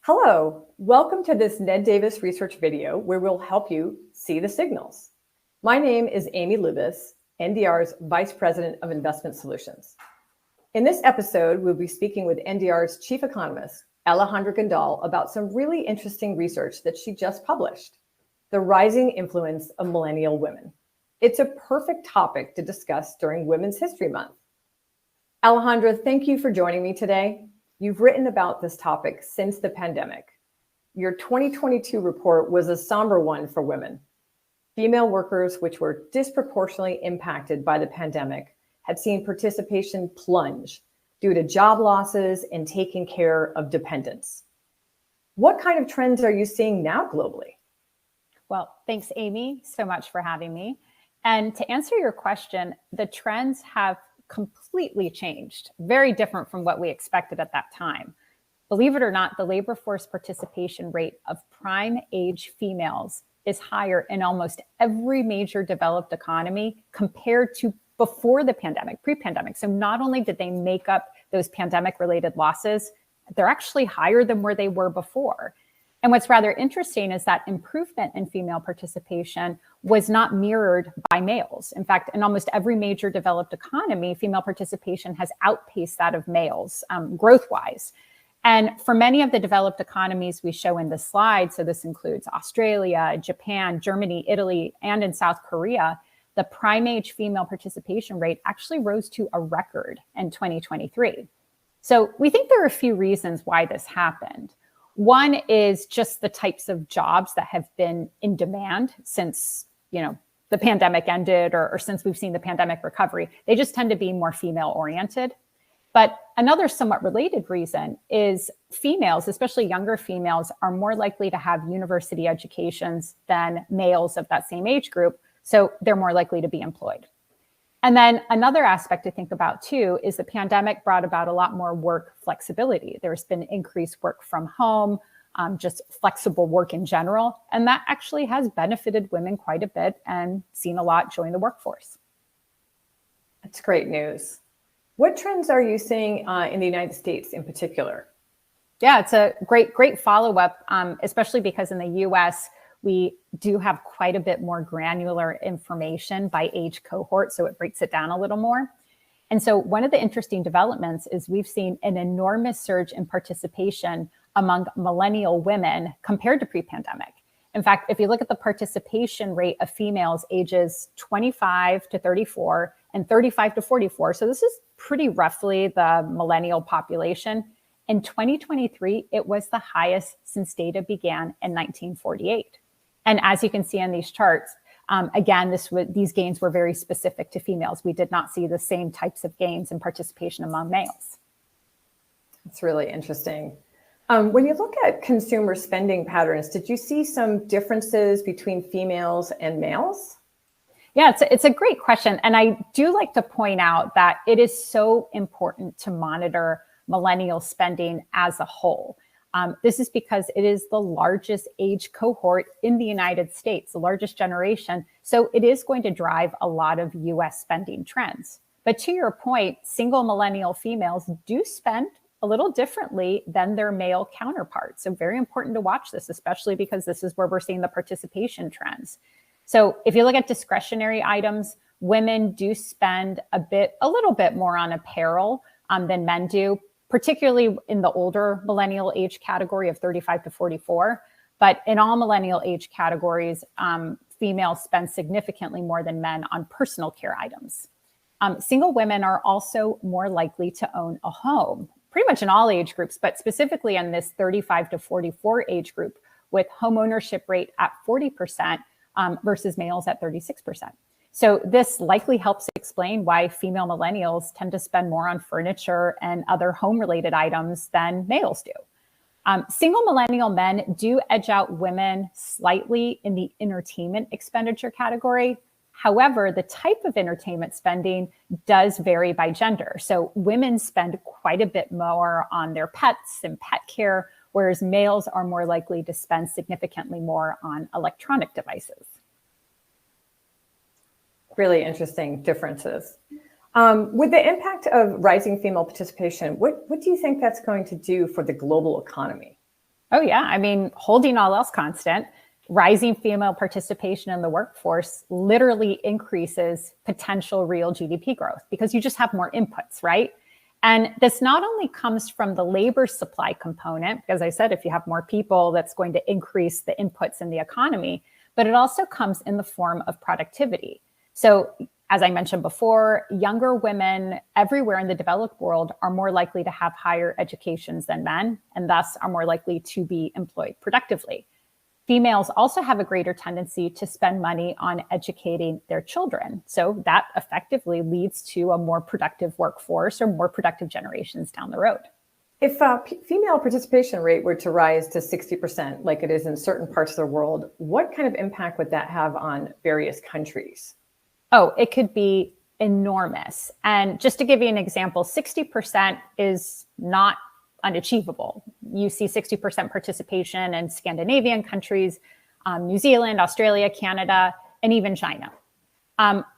Hello, welcome to this Ned Davis research video where we'll help you see the signals. My name is Amy Lubis, NDR's Vice President of Investment Solutions. In this episode, we'll be speaking with NDR's Chief Economist, Alejandra Grindal, about some really interesting research that she just published, the rising influence of millennial women. It's a perfect topic to discuss during Women's History Month. Alejandra, thank you for joining me today. You've written about this topic since the pandemic. Your 2022 report was a somber one for women. Female workers, which were disproportionately impacted by the pandemic, had seen participation plunge due to job losses and taking care of dependents. What kind of trends are you seeing now globally? Well, thanks, Amy, so much for having me. And to answer your question, the trends have completely changed, very different from what we expected at that time. Believe it or not, the labor force participation rate of prime age females is higher in almost every major developed economy compared to before the pandemic, pre-pandemic. So not only did they make up those pandemic-related losses, they're actually higher than where they were before. And what's rather interesting is that improvement in female participation was not mirrored by males. In fact, in almost every major developed economy, female participation has outpaced that of males growth-wise. And for many of the developed economies we show in the slide, so this includes Australia, Japan, Germany, Italy, and in South Korea, the prime age female participation rate actually rose to a record in 2023. So we think there are a few reasons why this happened. One is just the types of jobs that have been in demand since, the pandemic ended or since we've seen the pandemic recovery. They just tend to be more female oriented. But another somewhat related reason is females, especially younger females, are more likely to have university educations than males of that same age group. So they're more likely to be employed. And then another aspect to think about too is the pandemic brought about a lot more work flexibility. There's been increased work from home, just flexible work in general. And that actually has benefited women quite a bit and seen a lot join the workforce. That's great news. What trends are you seeing in the United States in particular? Yeah, it's a great follow-up, especially because in the US, we do have quite a bit more granular information by age cohort, so it breaks it down a little more. And so one of the interesting developments is we've seen an enormous surge in participation among millennial women compared to pre-pandemic. In fact, if you look at the participation rate of females ages 25 to 34 and 35 to 44, so this is pretty roughly the millennial population, in 2023, it was the highest since data began in 1948. And as you can see on these charts, again, these gains were very specific to females. We did not see the same types of gains in participation among males. That's really interesting. When you look at consumer spending patterns, did you see some differences between females and males? Yeah, it's a great question. And I do like to point out that it is so important to monitor millennial spending as a whole. This is because it is the largest age cohort in the United States, the largest generation. So it is going to drive a lot of US spending trends. But to your point, single millennial females do spend a little differently than their male counterparts. So very important to watch this, especially because this is where we're seeing the participation trends. So if you look at discretionary items, women do spend a little bit more on apparel than men do, particularly in the older millennial age category of 35 to 44. But in all millennial age categories, females spend significantly more than men on personal care items. Single women are also more likely to own a home, pretty much in all age groups, but specifically in this 35 to 44 age group, with home ownership rate at 40% versus males at 36%. So this likely helps explain why female millennials tend to spend more on furniture and other home-related items than males do. Single millennial men do edge out women slightly in the entertainment expenditure category. However, the type of entertainment spending does vary by gender. So women spend quite a bit more on their pets and pet care, whereas males are more likely to spend significantly more on electronic devices. Really interesting differences. With the impact of rising female participation, what do you think that's going to do for the global economy? Oh, yeah. I mean, holding all else constant, rising female participation in the workforce literally increases potential real GDP growth because you just have more inputs, right? And this not only comes from the labor supply component, because I said if you have more people, that's going to increase the inputs in the economy, but it also comes in the form of productivity. So as I mentioned before, younger women everywhere in the developed world are more likely to have higher educations than men, and thus are more likely to be employed productively. Females also have a greater tendency to spend money on educating their children. So that effectively leads to a more productive workforce or more productive generations down the road. If female participation rate were to rise to 60%, like it is in certain parts of the world, what kind of impact would that have on various countries? Oh, it could be enormous. And just to give you an example, 60% is not unachievable. You see 60% participation in Scandinavian countries, New Zealand, Australia, Canada, and even China.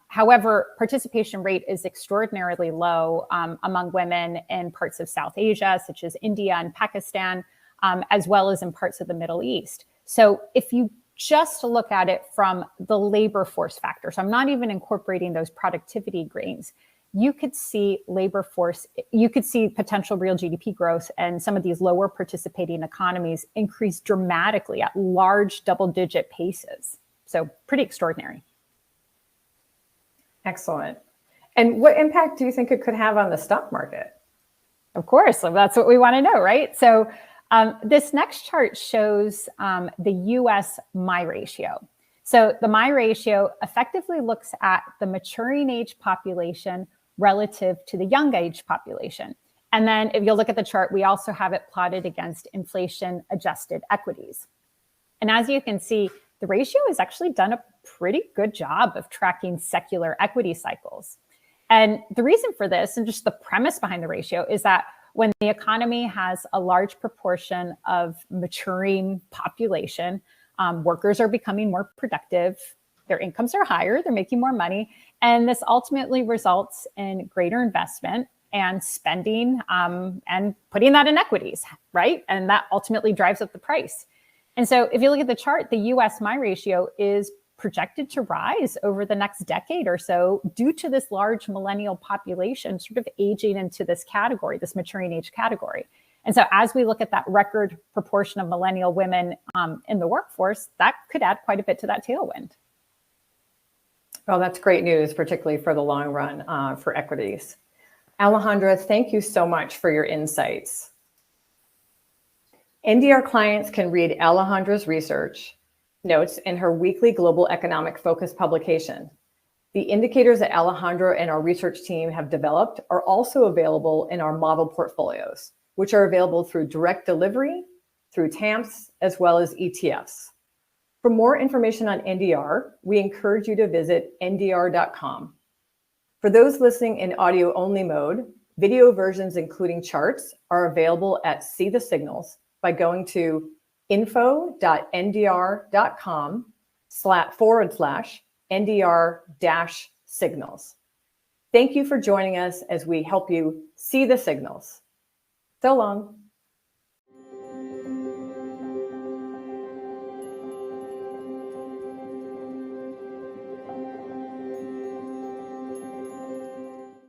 However, participation rate is extraordinarily low among women in parts of South Asia, such as India and Pakistan, as well as in parts of the Middle East. So if you just look at it from the labor force factor, so I'm not even incorporating those productivity gains, you could see potential real GDP growth and some of these lower participating economies increase dramatically at large double-digit paces. So pretty extraordinary. Excellent. And what impact do you think it could have on the stock market? Of course, that's what we want to know, right? So this next chart shows the US MI ratio. So the MI ratio effectively looks at the maturing age population relative to the young age population. And then if you'll look at the chart, we also have it plotted against inflation adjusted equities. And as you can see, the ratio has actually done a pretty good job of tracking secular equity cycles. And the reason for this, and just the premise behind the ratio, is that when the economy has a large proportion of maturing population, workers are becoming more productive, their incomes are higher, they're making more money, and this ultimately results in greater investment and spending and putting that in equities, right? And that ultimately drives up the price. And so if you look at the chart, the US MI ratio is projected to rise over the next decade or so due to this large millennial population sort of aging into this category, this maturing age category. And so as we look at that record proportion of millennial women in the workforce, that could add quite a bit to that tailwind. Well, that's great news, particularly for the long run for equities. Alejandra, thank you so much for your insights. NDR clients can read Alejandra's research notes in her weekly Global Economic Focus publication. The indicators that Alejandra and our research team have developed are also available in our model portfolios, which are available through direct delivery, through TAMPs, as well as ETFs. For more information on NDR, we encourage you to visit ndr.com. For those listening in audio-only mode, video versions including charts are available at See the Signals by going to info.ndr.com/NDR-signals. Thank you for joining us as we help you see the signals. So long.